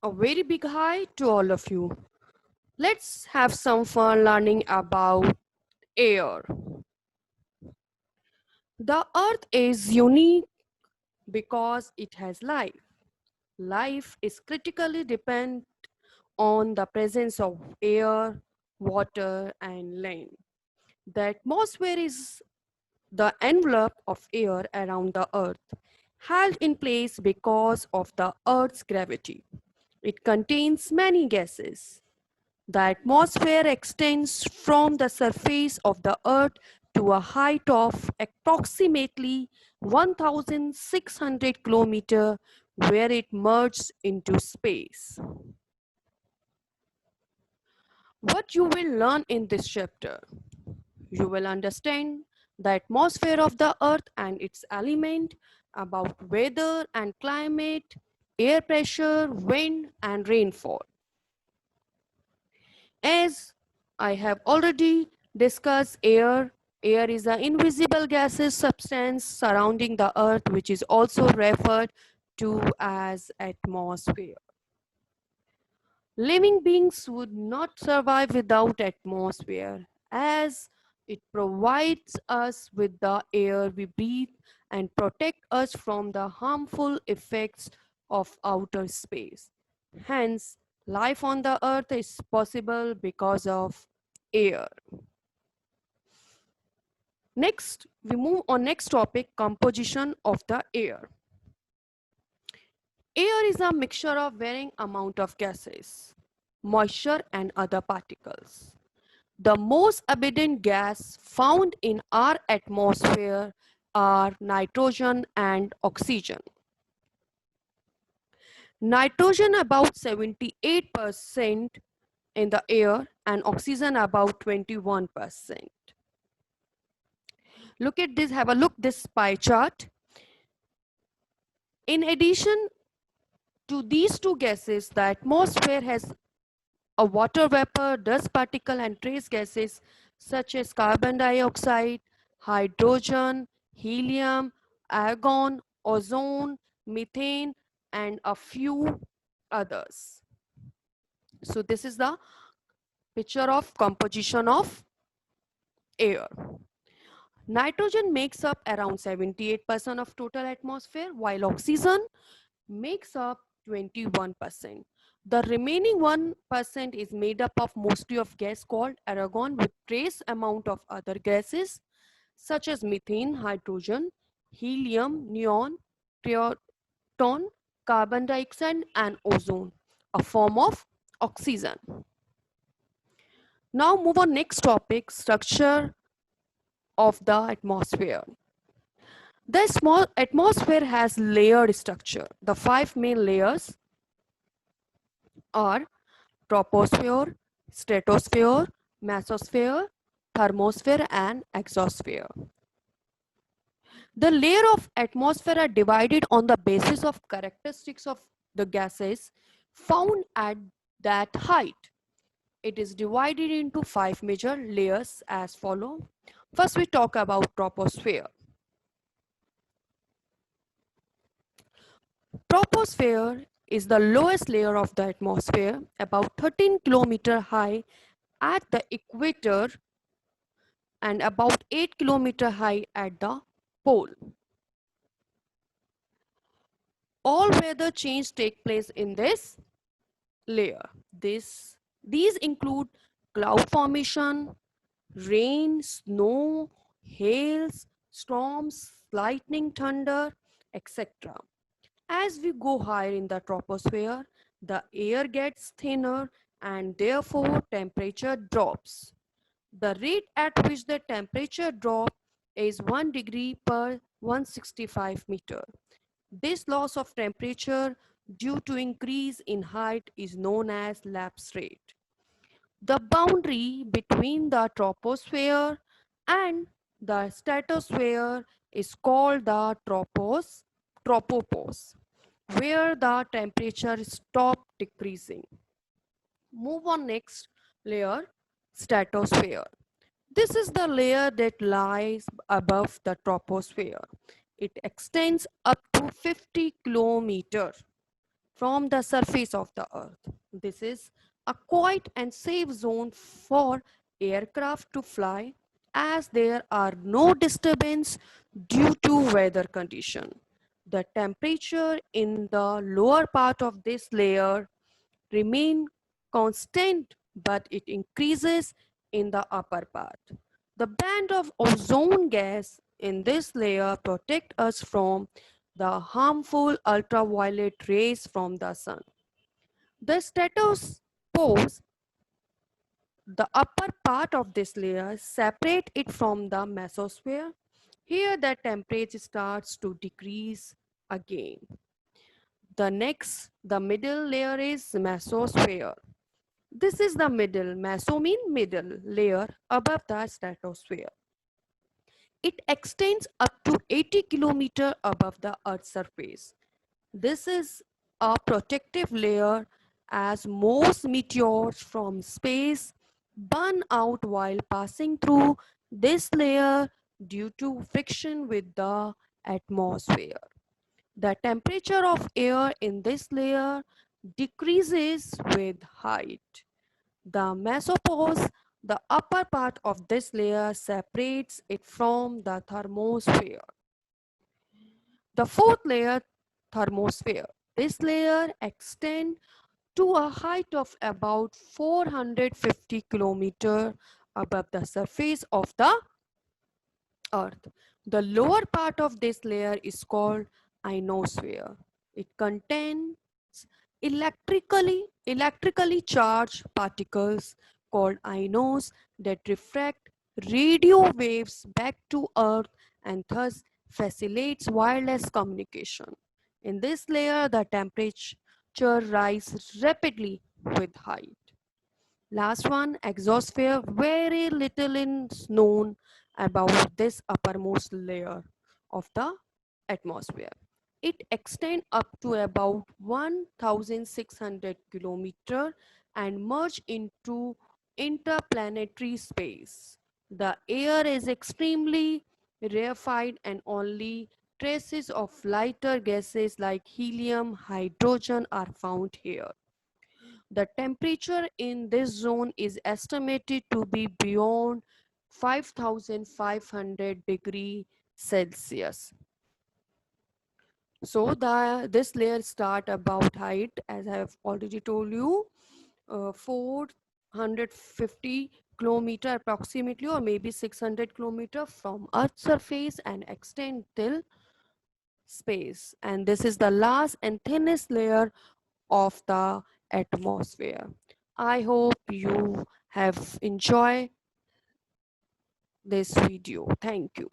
A very big hi to all of you. Let's have some fun learning about air. The earth is unique because it has life. Life is critically dependent on the presence of air, water, and land. The atmosphere is the envelope of air around the earth, held in place because of the earth's gravity. It contains many gases. The atmosphere extends from the surface of the Earth to a height of approximately 1,600 kilometers, where it merges into space. What you will learn in this chapter? You will understand the atmosphere of the Earth and its element, about weather and climate, air pressure, wind, and rainfall. As I have already discussed air is an invisible gaseous substance surrounding the earth which is also referred to as atmosphere. Living beings would not survive without atmosphere as it provides us with the air we breathe and protect us from the harmful effects of outer space. Hence, life on the earth is possible because of air. Next, we move on next topic, composition of the air. Air is a mixture of varying amount of gases, moisture and other particles. The most abundant gas found in our atmosphere are nitrogen and oxygen. Nitrogen about 78% in the air and oxygen about 21%. Look at this, have a look this pie chart. In addition to these two gases, the atmosphere has a water vapor, dust particle and trace gases such as carbon dioxide, hydrogen, helium, argon, ozone, methane and a few others. So this is the picture of composition of air. Nitrogen makes up around 78% of total atmosphere while oxygen makes up 21%. The remaining 1% is made up of mostly of gas called argon with trace amount of other gases such as methane, hydrogen, helium, neon, proton, carbon dioxide and ozone, a form of oxygen. Now move on next topic, structure of the atmosphere. The small atmosphere has layered structure. The five main layers are troposphere, stratosphere, mesosphere, thermosphere and exosphere. The layer of atmosphere are divided on the basis of characteristics of the gases found at that height. It is divided into five major layers as follow. First we talk about troposphere. Troposphere is the lowest layer of the atmosphere, about 13 kilometers high at the equator and about 8 kilometers high at the pole. All weather change take place in this layer. These include cloud formation, rain, snow, hails, storms, lightning, thunder, etc. As we go higher in the troposphere, the air gets thinner and therefore temperature drops. The rate at which the temperature drop is 1 degree per 165 meter. This loss of temperature due to increase in height is known as lapse rate. The boundary between the troposphere and the stratosphere is called the tropopause, where the temperature stops decreasing. Move on next layer, stratosphere. This is the layer that lies above the troposphere. It extends up to 50 kilometers. from the surface of the earth. This is a quiet and safe zone for aircraft to fly as there are no disturbance due to weather condition. The temperature in the lower part of this layer remain constant, but it increases in the upper part. The band of ozone gas in this layer protect us from the harmful ultraviolet rays from the sun. The stratopause, the upper part of this layer, separate it from the mesosphere. Here the temperature starts to decrease again. The middle layer is mesosphere. This is the middle, meso mean middle layer above the stratosphere. It extends up to 80 kilometers above the Earth's surface. This is a protective layer as most meteors from space burn out while passing through this layer due to friction with the atmosphere. The temperature of air in this layer decreases with height. The mesopause, the upper part of this layer, separates it from the thermosphere. The fourth layer, thermosphere. This layer extends to a height of about 450 kilometers above the surface of the Earth. The lower part of this layer is called ionosphere. It contains electrically charged particles called ions that refract radio waves back to Earth and thus facilitates wireless communication. In this layer, the temperature rises rapidly with height. Last one, exosphere. Very little is known about this uppermost layer of the atmosphere. It extends up to about 1,600 kilometers and merge into interplanetary space. The air is extremely rarefied and only traces of lighter gases like helium, hydrogen are found here. The temperature in this zone is estimated to be beyond 5,500 degree Celsius. So this layer start about height, as I have already told you, 450 kilometer approximately, or maybe 600 kilometer from Earth's surface and extend till space. And this is the last and thinnest layer of the atmosphere. I hope you have enjoyed this video. Thank you.